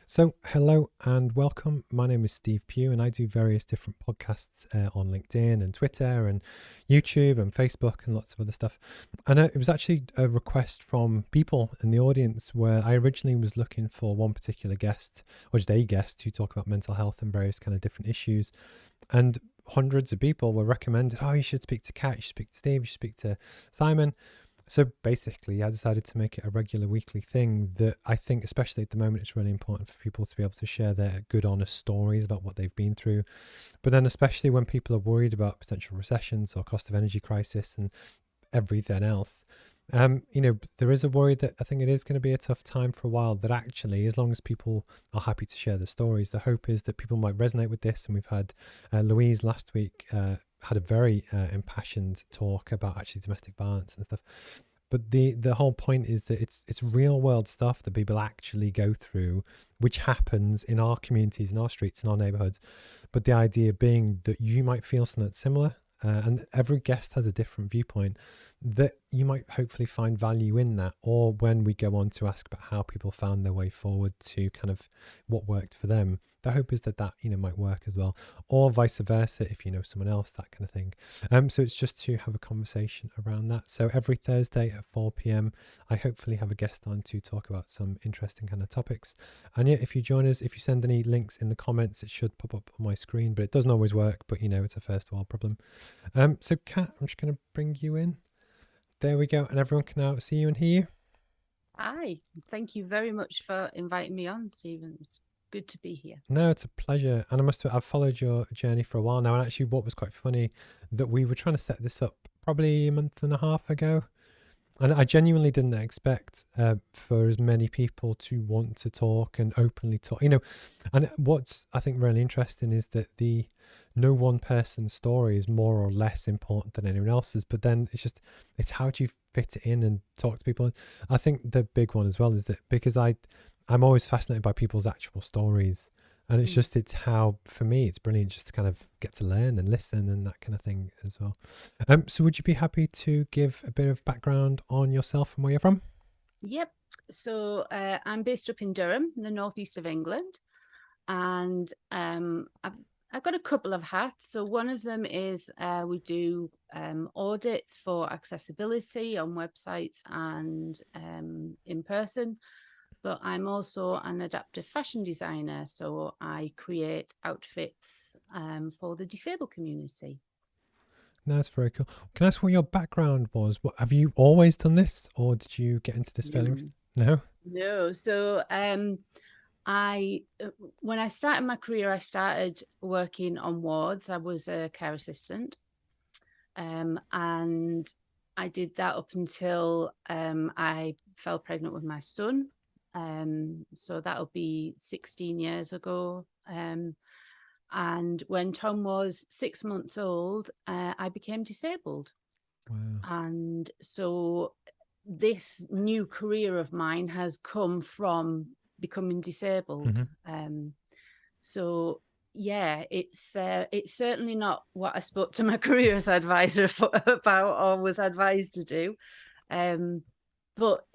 So, hello and welcome. My name is Steve Pugh, and I do various different podcasts on LinkedIn and Twitter and YouTube and Facebook and lots of other stuff. And it was actually a request from people in the audience where I originally was looking for one particular guest, or just a guest, to talk about mental health and various kind of different issues. And hundreds of people were recommended, oh, you should speak to Kat, you should speak to Steve, you should speak to Simon. So basically, I decided to make it a regular weekly thing that I think, especially at the moment, it's really important for people to be able to share their good, honest stories about what they've been through. But then, especially when people are worried about potential recessions or cost of energy crisis and everything else, there is a worry that I think it is going to be a tough time for a while. That actually, as long as people are happy to share their stories, the hope is that people might resonate with this. And we've had Louise last week. Had a very impassioned talk about actually domestic violence and stuff. But the whole point is that it's real world stuff that people actually go through, which happens in our communities, in our streets, in our neighborhoods. But the idea being that you might feel something similar, and every guest has a different viewpoint, that you might hopefully find value in that. Or when we go on to ask about how people found their way forward to kind of what worked for them, the hope is that might work as well, or vice versa if you know someone else, that kind of thing. So it's just to have a conversation around that. So every Thursday at 4 p.m. I hopefully have a guest on to talk about some interesting kind of topics. And yeah, if you join us, if you send any links in the comments, it should pop up on my screen, but it doesn't always work. But it's a first world problem. So Kat, I'm just going to bring you in. There we go, and everyone can now see you and hear you. Hi, thank you very much for inviting me on, Stephen. It's good to be here. No, it's a pleasure. And I've followed your journey for a while now. And actually, what was quite funny, that we were trying to set this up probably a month and a half ago. And I genuinely didn't expect for as many people to want to talk and openly talk. And what's I think really interesting is that no one person's story is more or less important than anyone else's. But then it's how do you fit it in and talk to people. I think the big one as well is that because I'm always fascinated by people's actual stories. And it's how, for me, it's brilliant just to kind of get to learn and listen and that kind of thing as well. So would you be happy to give a bit of background on yourself and where you're from? Yep. So I'm based up in Durham, the northeast of England, and I've got a couple of hats. So one of them is we do audits for accessibility on websites and in person. But I'm also an adaptive fashion designer, so I create outfits for the disabled community. No, that's very cool. Can I ask what your background was? What have you always done this, or did you get into this fairly? No, No. no. So I when I started my career, I started working on wards. I was a care assistant, and I did that up until I fell pregnant with my son. So that'll be 16 years ago. And when Tom was 6 months old, I became disabled. Wow. And so this new career of mine has come from becoming disabled. So yeah, it's certainly not what I spoke to my careers advisor about or was advised to do. But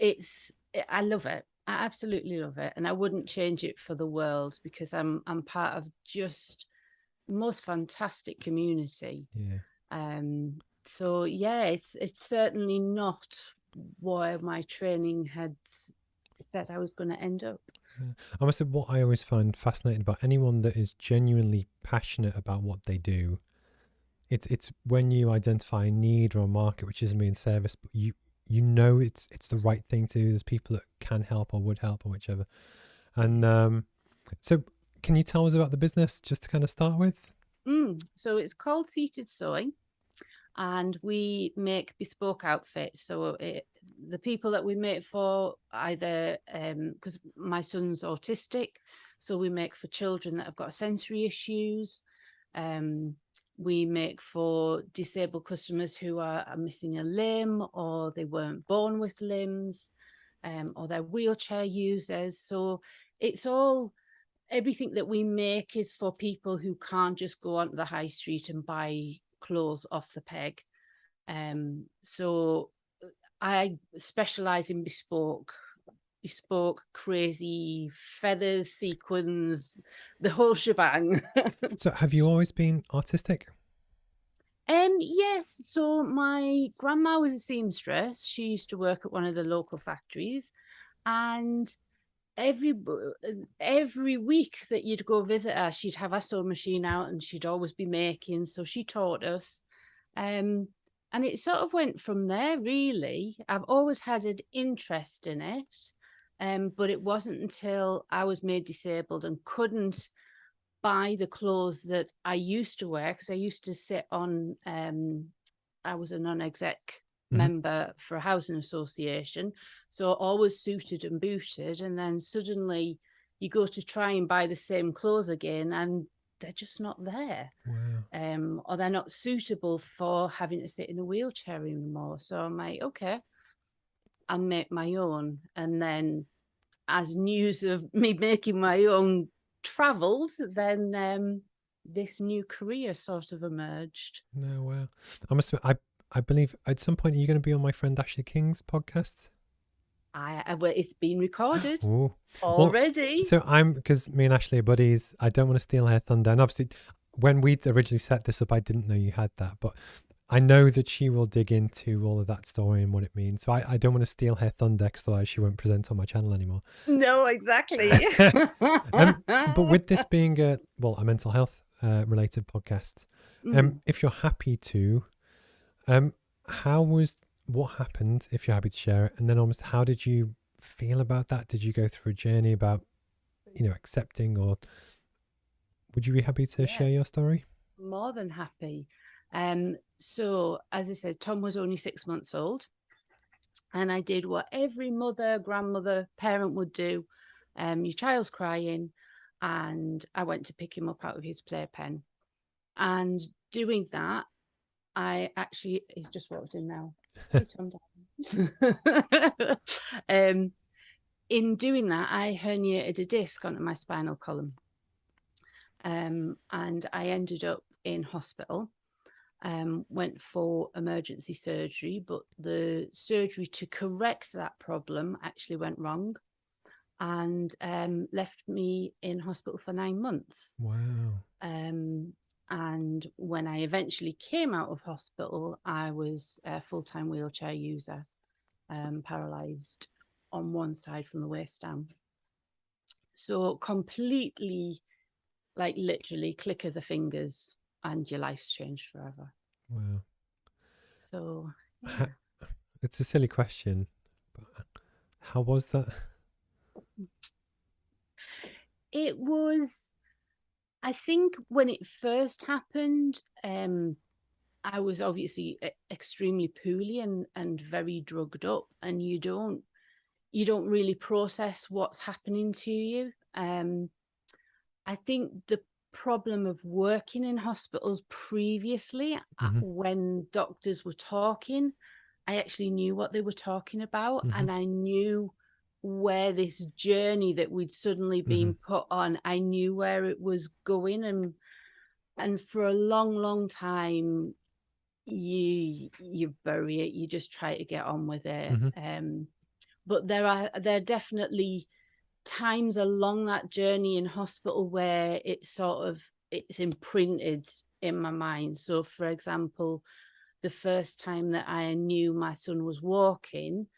I love it. I absolutely love it, and I wouldn't change it for the world because I'm part of just most fantastic community. Yeah. So yeah, it's certainly not where my training had said I was going to end up. I must say, what I always find fascinating about anyone that is genuinely passionate about what they do, it's when you identify a need or a market which isn't being serviced, but it's the right thing to do. There's people that can help or would help or whichever. And so can you tell us about the business just to kind of start with? So it's called Seated Sewing, and we make bespoke outfits. So the people that we make for either because my son's autistic, so we make for children that have got sensory issues. We make for disabled customers who are missing a limb, or they weren't born with limbs, or they're wheelchair users. So it's all everything that we make is for people who can't just go onto the high street and buy clothes off the peg. So I specialize in bespoke bespoke, crazy feathers, sequins, the whole shebang. So have you always been artistic? Yes. So my grandma was a seamstress. She used to work at one of the local factories, and every week that you'd go visit her, she'd have her sewing machine out, and she'd always be making. So she taught us, and it sort of went from there. Really, I've always had an interest in it, but it wasn't until I was made disabled and couldn't buy the clothes that I used to wear, because I used to sit on I was a non-exec member for a housing association, so always suited and booted, and then suddenly you go to try and buy the same clothes again and they're just not there. Wow. Or they're not suitable for having to sit in a wheelchair anymore. So I'm like, okay, I'll make my own. And then as news of me making my own traveled, then this new career sort of emerged. No, wow. I believe at some point you're going to be on my friend Ashley King's podcast. Well, it's been recorded Ooh. already. Well, so because me and Ashley are buddies, I don't want to steal her thunder. And obviously, when we originally set this up, I didn't know you had that, but I know that she will dig into all of that story and what it means. So I don't want to steal her thunder, because otherwise she won't present on my channel anymore. No, exactly. But with this being a mental health related podcast, if you're happy to, what happened, if you're happy to share it, and then almost how did you feel about that? Did you go through a journey about, accepting, or would you be happy to share your story? More than happy. So as I said, Tom was only 6 months old, and I did what every mother, grandmother, parent would do. Your child's crying, and I went to pick him up out of his playpen. And doing that, he's just walked in now. In doing that, I herniated a disc onto my spinal column. And I ended up in hospital, went for emergency surgery, but the surgery to correct that problem actually went wrong, and left me in hospital for 9 months. Wow. And when I eventually came out of hospital, I was a full-time wheelchair user, paralysed on one side from the waist down. So completely, like literally click of the fingers and your life's changed forever. Wow. So yeah. It's a silly question, but how was that? It was, I think when it first happened, I was obviously extremely poorly and very drugged up, and you don't really process what's happening to you. I think the problem of working in hospitals previously, when doctors were talking, I actually knew what they were talking about, and I knew where this journey that we'd suddenly been put on, I knew where it was going, and for a long time you bury it, you just try to get on with it. But there are definitely times along that journey in hospital where it's imprinted in my mind. So for example, the first time that I knew my son was walking,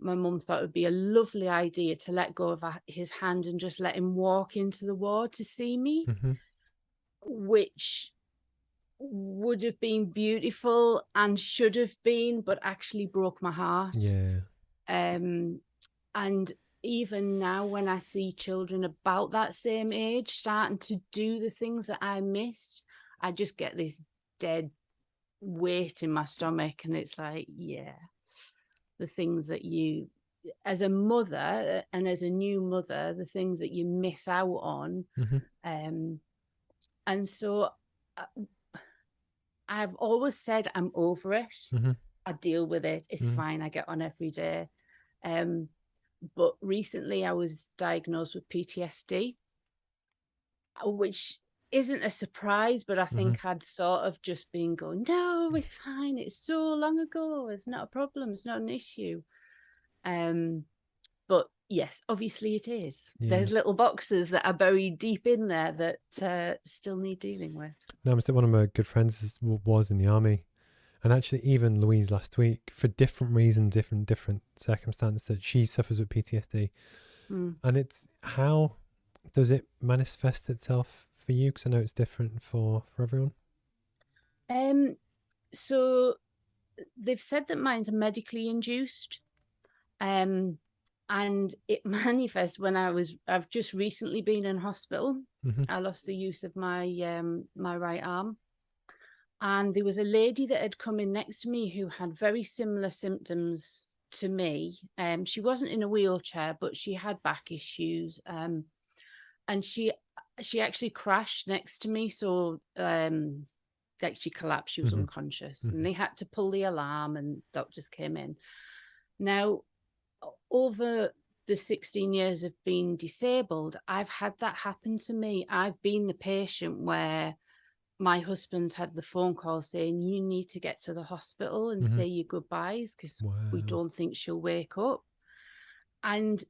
my mum thought it would be a lovely idea to let go of his hand and just let him walk into the ward to see me, which would have been beautiful and should have been, but actually broke my heart. Yeah. And even now, when I see children about that same age starting to do the things that I missed, I just get this dead weight in my stomach, and it's like, yeah, the things that you, as a mother and as a new mother, the things that you miss out on. And so I've always said I'm over it. I deal with it. It's fine. I get on every day. But recently I was diagnosed with PTSD, which isn't a surprise, but I think I'd sort of just been going, no, it's fine. It's so long ago. It's not a problem. It's not an issue. But Yes, obviously it is. Yeah. There's little boxes that are buried deep in there that still need dealing with. No, one of my good friends was in the army, and actually even Louise last week, for different reasons, different circumstances, that she suffers with PTSD. Mm. And it's, how does it manifest itself for you? Because I know it's different for everyone. So they've said that mine's medically induced. And it manifests when I've just recently been in hospital. Mm-hmm. I lost the use of my my right arm. And there was a lady that had come in next to me who had very similar symptoms to me. She wasn't in a wheelchair, but she had back issues. And she actually crashed next to me. So like she collapsed, she was Mm-hmm. unconscious, Mm-hmm. and they had to pull the alarm and doctors came in. Now, over the 16 years of being disabled, I've had that happen to me. I've been the patient where my husband's had the phone call saying, you need to get to the hospital and Mm-hmm. say your goodbyes because we Wow. don't think she'll wake up. And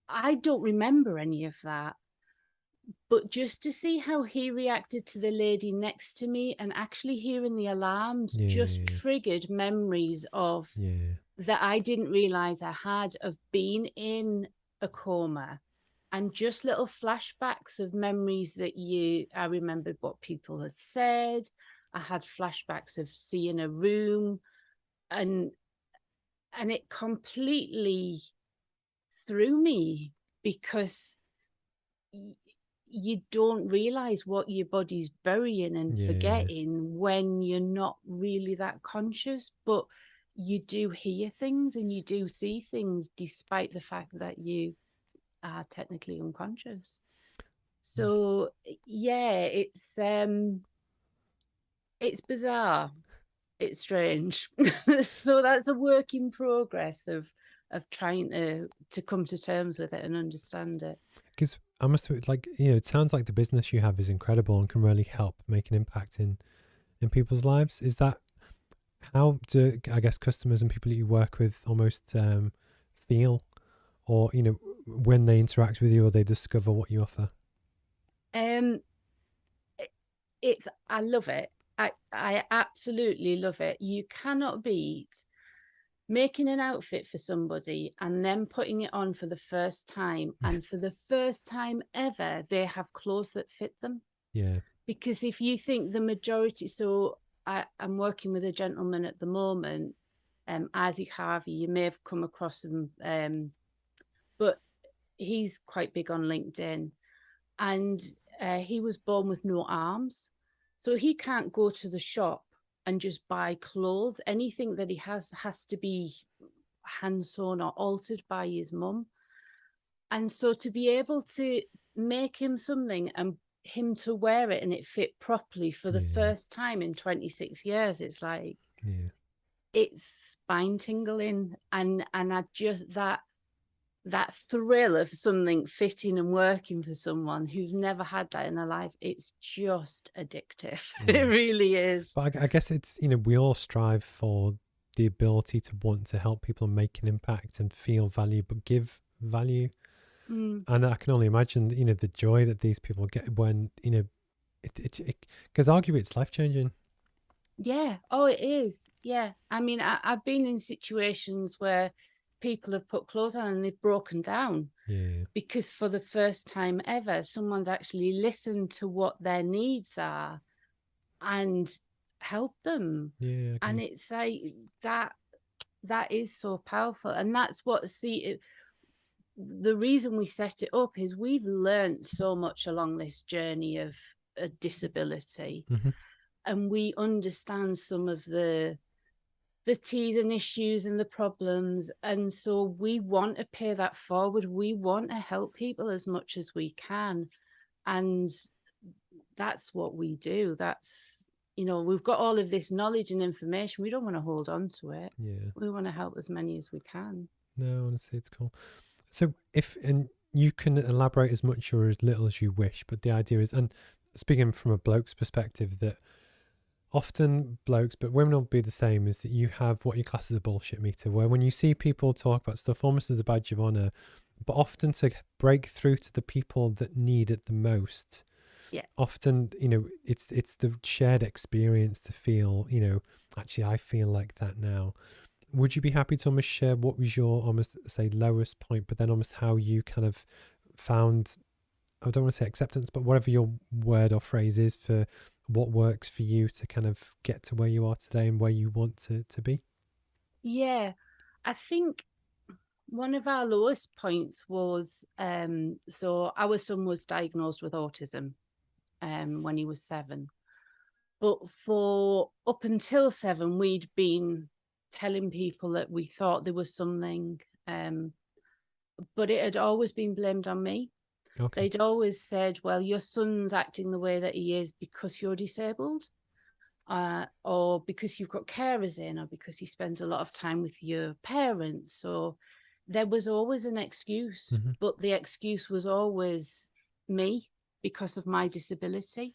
I don't remember any of that. But just to see how he reacted to the lady next to me and actually hearing the alarms just triggered memories of that I didn't realize I had, of being in a coma, and just little flashbacks of memories that I remembered what people had said. I had flashbacks of seeing a room, and it completely threw me because you don't realize what your body's burying and forgetting when you're not really that conscious, but you do hear things and you do see things despite the fact that you are technically unconscious. So yeah, it's bizarre, it's strange. So that's a work in progress of trying to come to terms with it and understand it. Because I must have, like, it sounds like the business you have is incredible and can really help make an impact in people's lives. Is that how do, I guess, customers and people that you work with almost feel, or when they interact with you or they discover what you offer? I love it. I absolutely love it. You cannot beat making an outfit for somebody and then putting it on for the first time, and for the first time ever they have clothes that fit them. Because if you think the majority, so I'm working with a gentleman at the moment, Isaac Harvey, you may have come across him, but he's quite big on LinkedIn, and he was born with no arms, so he can't go to the shop and just buy clothes. Anything that he has to be hand sewn or altered by his mum. And so to be able to make him something and him to wear it and it fit properly for the first time in 26 years, it's like, it's spine tingling. And I just, that thrill of something fitting and working for someone who's never had that in their life, it's just addictive. It really is. But I guess it's, we all strive for the ability to want to help people and make an impact and feel value, but give value. And I can only imagine, the joy that these people get when, because arguably it's life-changing. Yeah. Oh, it is. Yeah. I mean, I've been in situations where people have put clothes on and they've broken down. Because for the first time ever, someone's actually listened to what their needs are and helped them. And it's like that is so powerful. And that's what, the reason we set it up is we've learned so much along this journey of a disability. And we understand some of the teething issues and the problems. And so we want to pay that forward. We want to help people as much as we can. And that's what we do. That's, we've got all of this knowledge and information. We don't want to hold on to it. We want to help as many as we can. No, honestly, it's cool. So and you can elaborate as much or as little as you wish, but the idea is, and speaking from a bloke's perspective, that often blokes, but women will be the same, is that you have what you class as a bullshit meter, where when you see people talk about stuff almost as a badge of honor, but often to break through to the people that need it the most. Yeah. Often, you know, it's the shared experience to feel, you know, actually I feel like that now. Would you be happy to almost share what was your almost say lowest point, but then almost how you kind of found, I don't want to say acceptance, but whatever your word or phrase is for what works for you to kind of get to where you are today and where you want to be? Yeah, I think one of our lowest points was so our son was diagnosed with autism when he was 7. But for up until 7, we'd been telling people that we thought there was something, but it had always been blamed on me. Okay. They'd always said, well, your son's acting the way that he is because you're disabled, or because you've got carers in, or because he spends a lot of time with your parents. So there was always an excuse, Mm-hmm. but the excuse was always me because of my disability.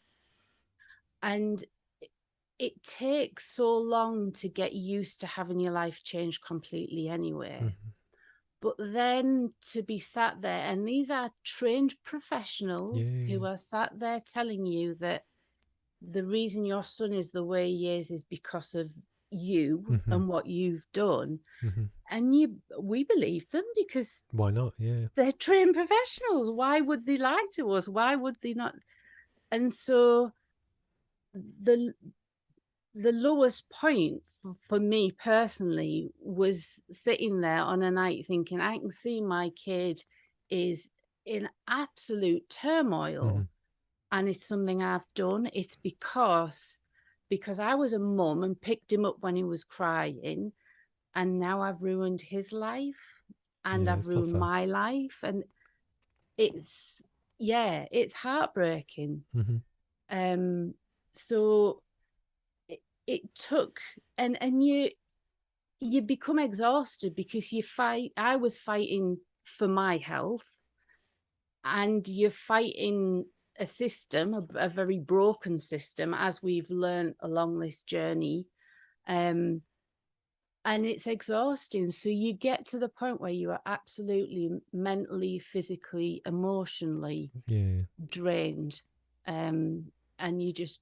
And it takes so long to get used to having your life change completely anyway. Mm-hmm. But then to be sat there, and these are trained professionals Yeah. who are sat there telling you that the reason your son is the way he is because of you Mm-hmm. and what you've done. Mm-hmm. And we believe them because Why not? Yeah. they're trained professionals. Why would they lie to us? Why would they not? And so the the lowest point for me personally was sitting there on a night thinking, I can see my kid is in absolute Mm-hmm. turmoil, and it's something I've done. It's because I was a mum and picked him up when he was crying, and now I've ruined his life and Yeah, I've it's not ruined fair. my life, and it's it's heartbreaking. Mm-hmm. So it took, and you become exhausted because I was fighting for my health, and you're fighting a system, a very broken system, as we've learned along this journey. And it's exhausting. So you get to the point where you are absolutely mentally, physically, emotionally Yeah. drained. And you just,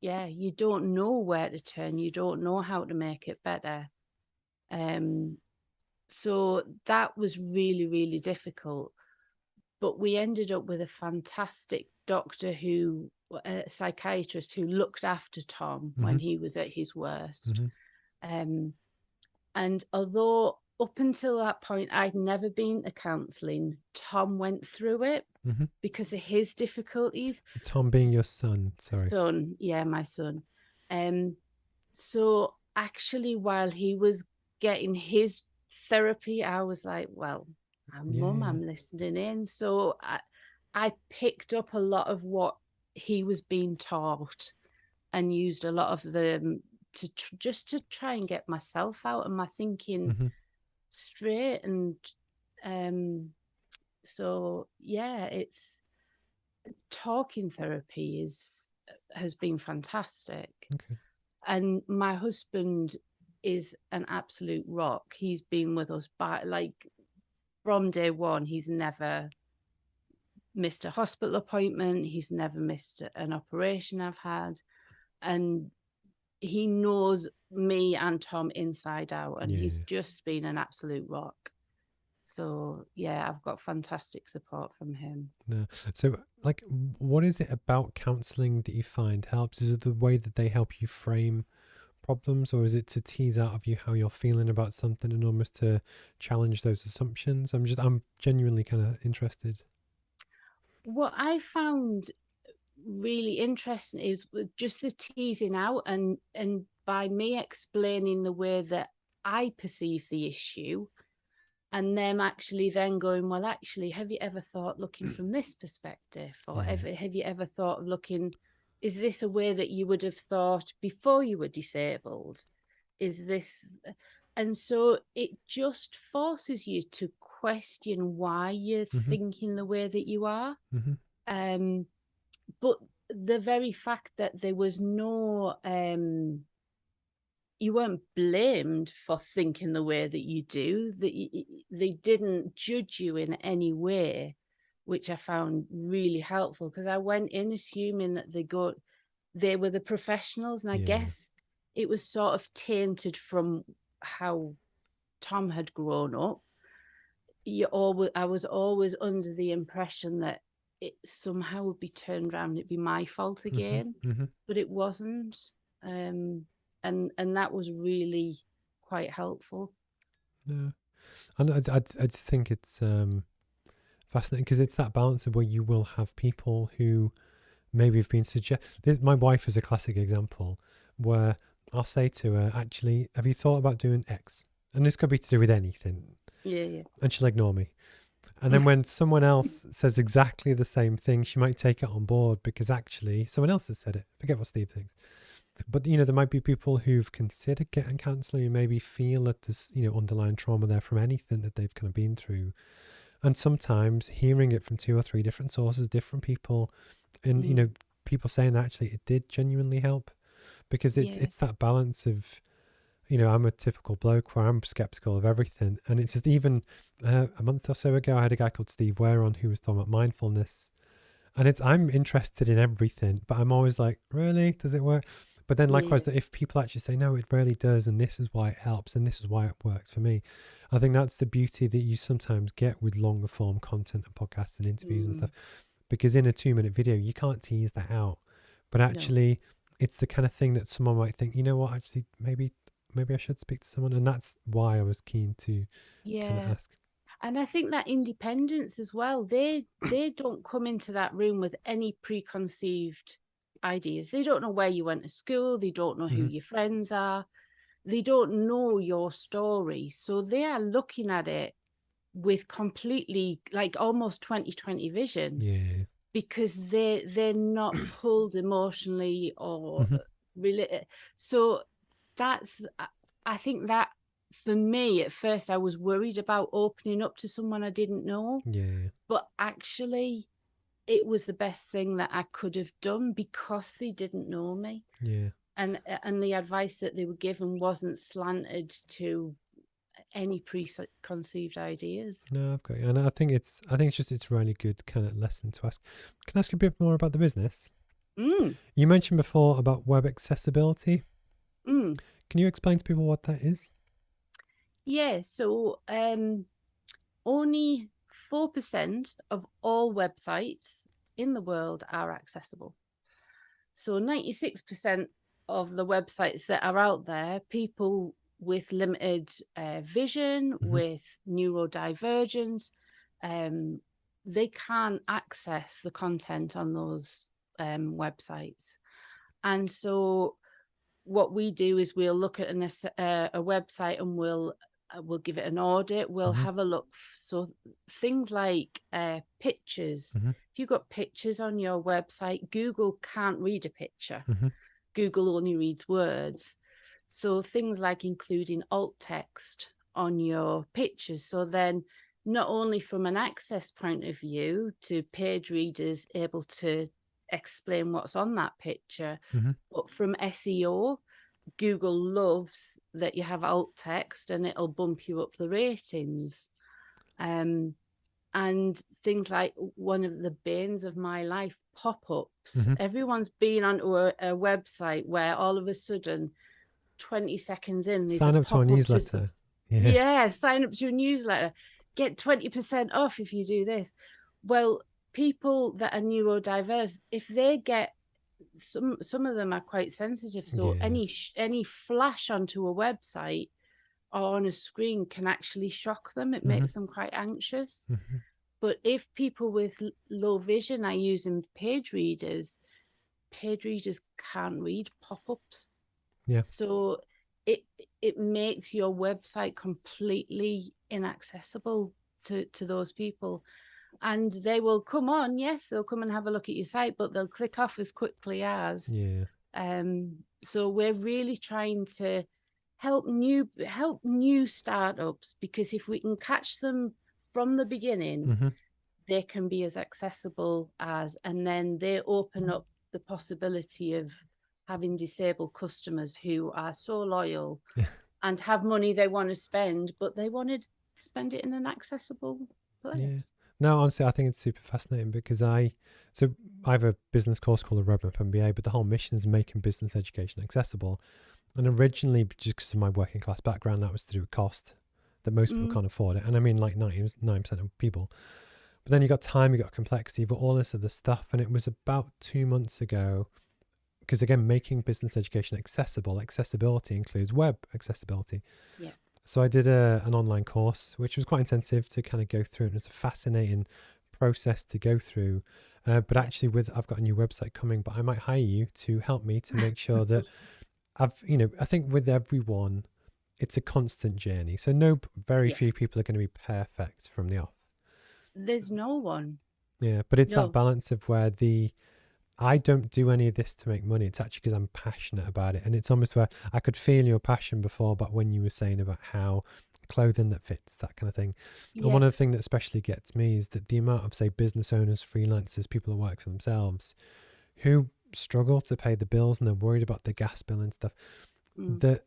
you don't know where to turn. You don't know how to make it better. So that was really, really difficult. But we ended up with a fantastic doctor a psychiatrist who looked after Tom Mm-hmm. when he was at his worst. Mm-hmm. And although up until that point, I'd never been to counselling, Tom went through it Mm-hmm. because of his difficulties. Tom being your son, sorry. Son, yeah, my son. So actually, while he was getting his therapy, I was like, well, Mum, Yeah. I'm listening in. So I picked up a lot of what he was being taught and used a lot of them just to try and get myself out and my thinking Mm-hmm. straight. And so it's talking therapy has been fantastic. Okay. And my husband is an absolute rock. He's been with us from day one. He's never missed a hospital appointment. He's never missed an operation I've had. And he knows me and Tom inside out. And he's Yeah. just been an absolute rock. So, I've got fantastic support from him. No. So, like, what is it about counselling that you find helps? Is it the way that they help you frame problems, or is it to tease out of you how you're feeling about something and almost to challenge those assumptions? I'm genuinely kind of interested. What I found really interesting is just the teasing out, and by me explaining the way that I perceive the issue, and them actually then going, well, actually, have you ever thought looking from this perspective? Or Yeah. have you ever thought of looking, is this a way that you would have thought before you were disabled? Is this? And so it just forces you to question why you're Mm-hmm. thinking the way that you are. Mm-hmm. But the very fact that there was no you weren't blamed for thinking the way that you do, that they didn't judge you in any way, which I found really helpful, because I went in assuming that they were the professionals, and I Yeah. guess it was sort of tainted from how Tom had grown up. I was always under the impression that it somehow would be turned around, it'd be my fault again, but it wasn't. And that was really quite helpful. No, and I just think it's fascinating, because it's that balance of where you will have people who maybe have been my wife is a classic example, where I'll say to her, actually, have you thought about doing X? And this could be to do with anything. Yeah. And she'll ignore me. And then when someone else says exactly the same thing, she might take it on board because actually someone else has said it. Forget what Steve thinks. But, there might be people who've considered getting counselling and maybe feel that there's, underlying trauma there from anything that they've kind of been through. And sometimes hearing it from 2 or 3 different sources, different people, and, people saying that actually it did genuinely help, because it's that balance of, I'm a typical bloke where I'm skeptical of everything. And it's just even a month or so ago, I had a guy called Steve Ware on who was talking about mindfulness. And I'm interested in everything, but I'm always like, really? Does it work? But then likewise, that if people actually say, no, it really does, and this is why it helps, and this is why it works for me, I think that's the beauty that you sometimes get with longer form content and podcasts and interviews and stuff. Because in a 2-minute video, you can't tease that out. But actually, it's the kind of thing that someone might think, you know what, actually, maybe I should speak to someone. And that's why I was keen to kind of ask. And I think that independence as well, they don't come into that room with any preconceived ideas. They don't know where you went to school. They don't know who your friends are. They don't know your story. So they are looking at it with completely, like, almost 20/20 vision. Yeah. Because they're not pulled emotionally or related. So I think that for me, at first I was worried about opening up to someone I didn't know. Yeah. But actually it was the best thing that I could have done, because they didn't know me. Yeah. And the advice that they were given wasn't slanted to any preconceived ideas. No, I've got you. And I think it's it's a really good kind of lesson to ask. Can I ask you a bit more about the business? You mentioned before about web accessibility. Can you explain to people what that is? Yeah, so only 4% of all websites in the world are accessible. So 96% of the websites that are out there, people with limited vision, with neurodivergence, they can't access the content on those websites. And so what we do is we'll look at a website, and we'll give it an audit. We'll have a look. So things like pictures. If you've got pictures on your website, Google can't read a picture. Google only reads words. So things like including alt text on your pictures. So then not only from an access point of view to page readers able to explain what's on that picture, but from SEO, Google loves that you have alt text and it'll bump you up the ratings. And things like, one of the banes of my life, pop-ups. Everyone's been onto a website where all of a sudden 20 seconds in, there's sign up to a newsletter. Sign up to a newsletter, get 20% off if you do this. Well, people that are neurodiverse, if they get some of them are quite sensitive, so any flash onto a website or on a screen can actually shock them. It makes them quite anxious. But if people with low vision are using page readers can't read pop-ups. So it makes your website completely inaccessible to those people. And they will come on, yes, they'll come and have a look at your site, but they'll click off as quickly as. So we're really trying to help new startups, because if we can catch them from the beginning, they can be as accessible as, and then they open up the possibility of having disabled customers who are so loyal and have money they want to spend, but they want to spend it in an accessible place. Yeah. No, honestly, I think it's super fascinating because I have a business course called the Roadmap MBA, but the whole mission is making business education accessible. And originally, just because of my working class background, that was to do with cost, that most people can't afford it. And I mean, like 99% of people. But then you got time, you got complexity, but all this other stuff. And it was about 2 months ago, because again, making business education accessible, accessibility includes web accessibility. Yeah. So I did an online course, which was quite intensive to kind of go through. It was a fascinating process to go through. But actually, I've got a new website coming, but I might hire you to help me to make sure that I think with everyone, it's a constant journey. So very few people are going to be perfect from the off. There's no one. Yeah, but it's No. that balance of where I don't do any of this to make money. It's actually because I'm passionate about it. And it's almost where I could feel your passion before, but when you were saying about how clothing that fits, that kind of thing. Yeah. And one of the things that especially gets me is that the amount of, say, business owners, freelancers, people who work for themselves, who struggle to pay the bills and they're worried about the gas bill and stuff, that,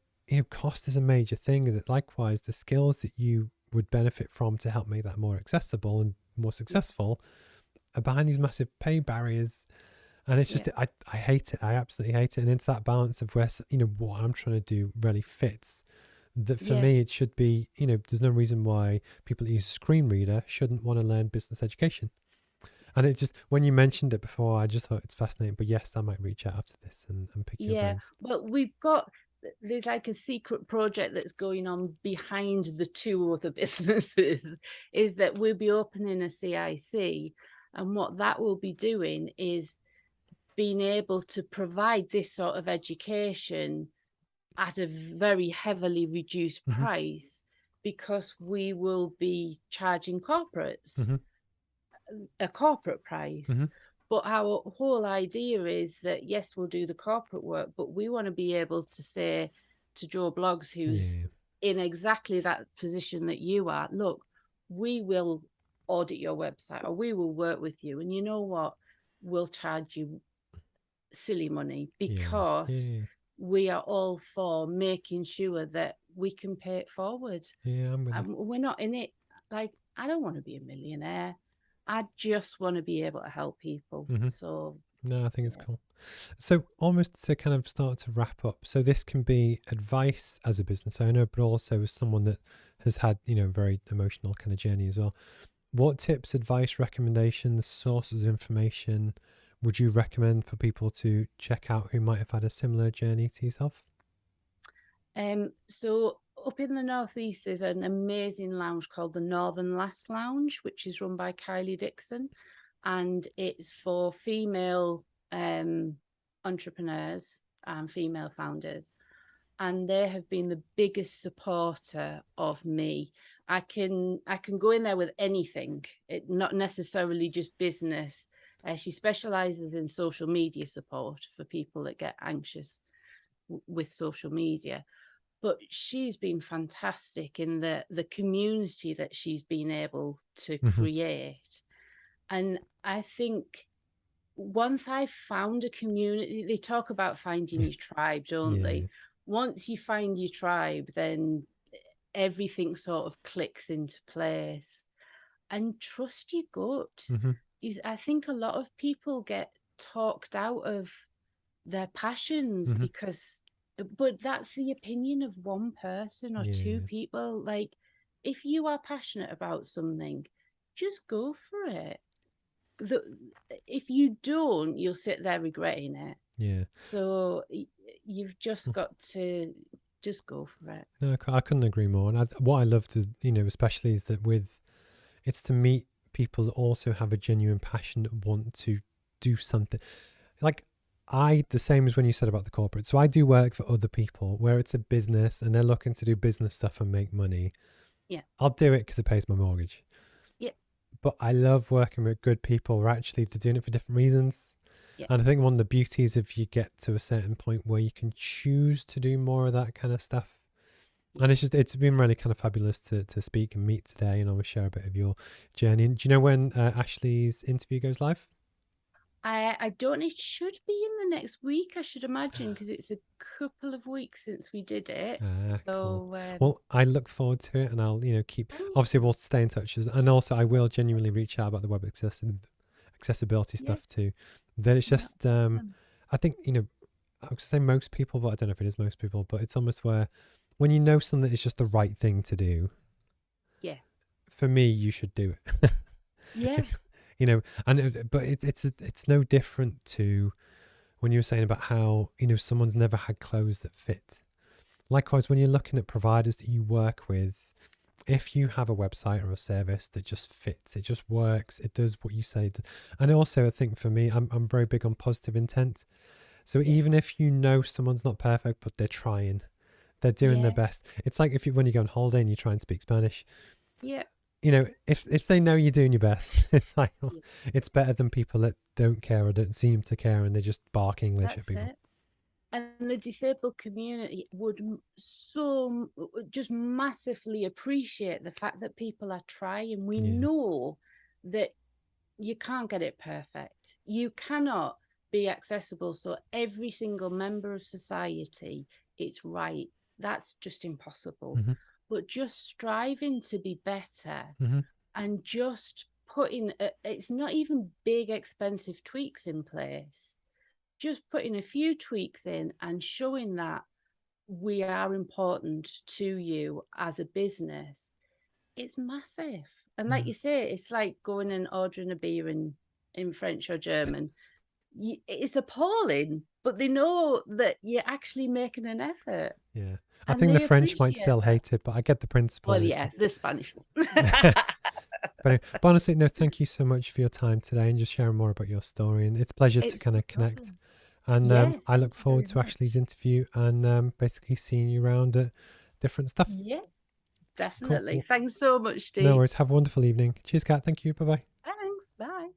cost is a major thing. That likewise, the skills that you would benefit from to help make that more accessible and more successful are behind these massive pay barriers. And it's just, I hate it. I absolutely hate it. And it's that balance of where, what I'm trying to do really fits. That for me, it should be, there's no reason why people that use screen reader shouldn't want to learn business education. And it just, when you mentioned it before, I just thought it's fascinating. But yes, I might reach out after this and pick your brains. Well, there's like a secret project that's going on behind the two other businesses, is that we'll be opening a CIC. And what that will be doing is being able to provide this sort of education at a very heavily reduced price, because we will be charging corporates a corporate price. But our whole idea is that, yes, we'll do the corporate work, but we want to be able to say to Joe Bloggs, who's in exactly that position that you are, look, we will audit your website, or we will work with you. And you know what? We'll charge you silly money, because we are all for making sure that we can pay it forward. We're not in it like, I don't want to be a millionaire. I just want to be able to help people. So no, I think it's cool. So almost to kind of start to wrap up, so this can be advice as a business owner, but also as someone that has had, a very emotional kind of journey as well. What tips, advice, recommendations, sources of information would you recommend for people to check out who might have had a similar journey to yourself? So up in the Northeast, there's an amazing lounge called the Northern Lass Lounge, which is run by Kylie Dixon, and it's for female entrepreneurs and female founders. And they have been the biggest supporter of me. I can go in there with anything, not necessarily just business. She specializes in social media support for people that get anxious with social media. But she's been fantastic in the community that she's been able to create. And I think once I found a community, they talk about finding your tribe, don't they? Once you find your tribe, then everything sort of clicks into place. And trust your gut. I think a lot of people get talked out of their passions but that's the opinion of one person or two people. Like, if you are passionate about something, just go for it. If you don't, you'll sit there regretting it. So you've just got to just go for it. No, I couldn't agree more. And what I love to, especially is that it's to meet people that also have a genuine passion, that want to do something. Like, the same as when you said about the corporate. So I do work for other people where it's a business and they're looking to do business stuff and make money. I'll do it because it pays my mortgage. But I love working with good people where actually they're doing it for different reasons. And I think one of the beauties of you get to a certain point where you can choose to do more of that kind of stuff. And it's been really kind of fabulous to speak and meet today and always share a bit of your journey. And do you know when Ashley's interview goes live? I don't. It should be in the next week, I should imagine, because it's a couple of weeks since we did it. Cool. So Well, I look forward to it, and I'll, keep. thank Obviously, you. we'll stay in touch, and also I will genuinely reach out about the web accessibility Yes, stuff too. That it's not just, a problem. I think, I would say most people, but I don't know if it is most people, but it's almost where when you know something that is just the right thing to do, Yeah, for me, you should do it. yeah, But it's no different to when you were saying about how, someone's never had clothes that fit. Likewise, when you're looking at providers that you work with, if you have a website or a service that just fits, it just works, it does what you say. And also, I think for me, I'm very big on positive intent. So even yes, if you know someone's not perfect, but they're trying, they're doing their yeah, best. It's like when you go on holiday and you try and speak Spanish, yeah, if they know you're doing your best, it's like, well, yeah. it's better than people that don't care or don't seem to care and they just bark English at That's people. it. And the disabled community would just massively appreciate the fact that people are trying. We Yeah. know that you can't get it perfect. You cannot be accessible so every single member of society it's right. That's just impossible. Hmm. But just striving to be better Hmm. and just putting it's not even big expensive tweaks in place, just putting a few tweaks in and showing that we are important to you as a business, it's massive. And like Yeah. you say, it's like going and ordering a beer in French or German. It's appalling, but they know that you're actually making an effort Yeah. I and think the they French might appreciate still that. hate it, but I get the principle. Well, And it's yeah, the Spanish one. but honestly, no, thank you so much for your time today and just sharing more about your story. And it's a pleasure to It's kind no of connect. problem. And Yeah, I thank look you forward very to Ashley's much. interview and basically seeing you around at different stuff. Yes, Cool. definitely. Well, Thanks so much, no Steve. worries. Have a wonderful evening. Cheers, Kat. Thank you. Bye bye. Thanks. Bye.